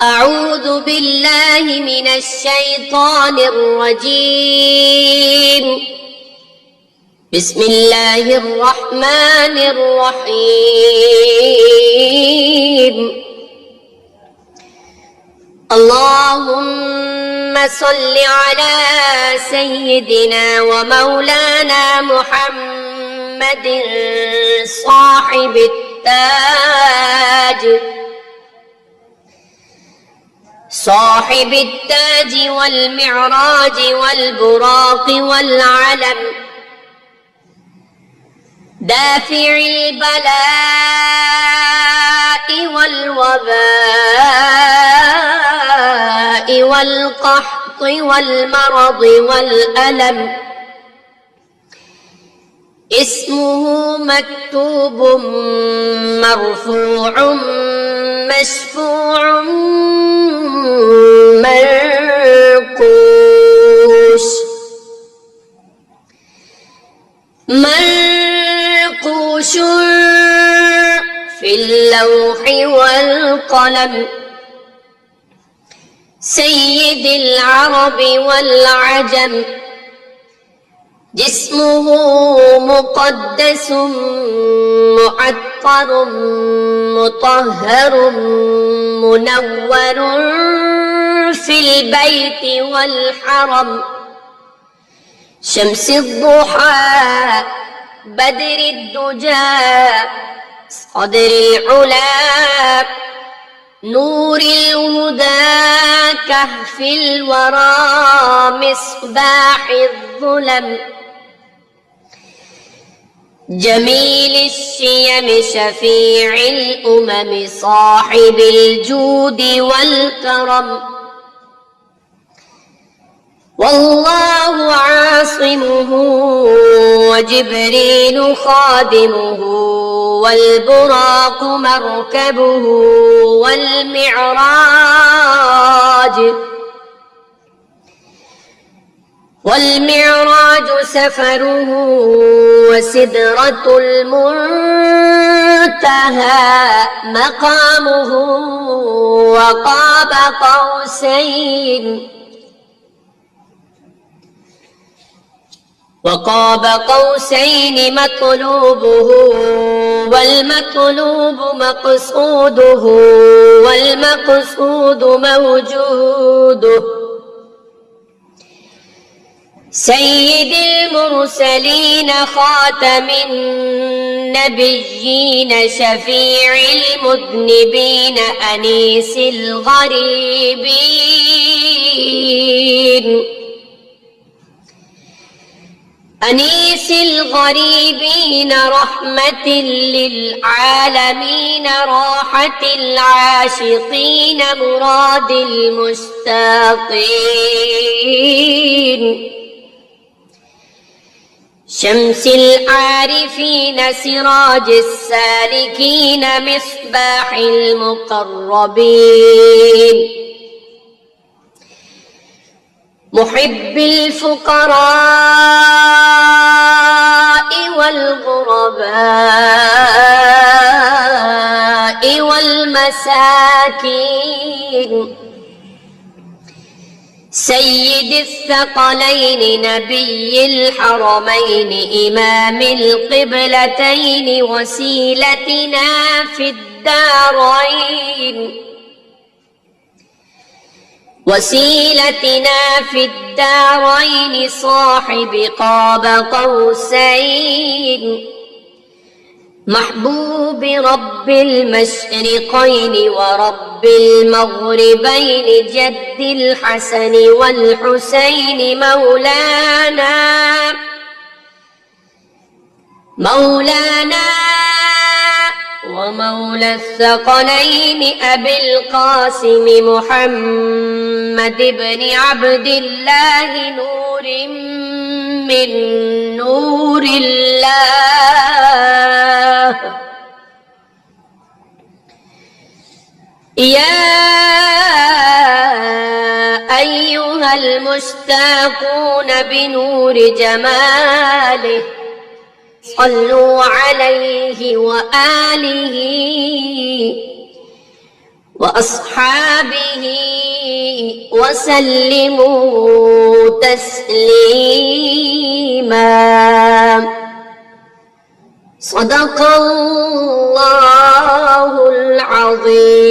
أعوذ بالله من الشيطان الرجيم. بسم الله الرحمن الرحيم. اللهم صل على سيدنا ومولانا محمد صاحب التاج والمعراج والبراق والعلم، دافع البلاء والوباء والقحط والمرض والألم، اسمه مكتوب مرفوع مشفوع منقوش في اللوح والقلم، سيد العرب والعجم، جسمه مقدس معطر مطهر منور في البيت والحرم، شمس الضحى بدر الدجى صدر العلا نور الهدى كهف الورى مصباح الظلم، جميل الشيم شفيع الأمم صاحب الجود والكرم، والله عاصمه وجبريل خادمه والبراق مركبه والمعراج سفره وسدرة المنتهى مقامه وقاب قوسين مطلوبه والمطلوب مقصوده والمقصود موجوده، سيد المرسلين خاتم النبيين شفيع المذنبين أنيس الغريبين رحمة للعالمين راحة العاشقين مراد المشتاقين، شمس العارفين سراج السالكين مصباح المقربين، محب الفقراء والغرباء والمساكين، سيد الثقلين نبي الحرمين إمام القبلتين وسيلتنا في الدارين صاحب قاب قوسين، محبوب رب المشرقين ورب المغربين جد الحسن والحسين مولانا ومولى الثقلين أبي القاسم محمد بن عبد الله نور من نور الله، يا أيها المشتاقون بنور جماله صلوا عليه وآله وأصحابه وسلموا تسليما. صدق الله العظيم.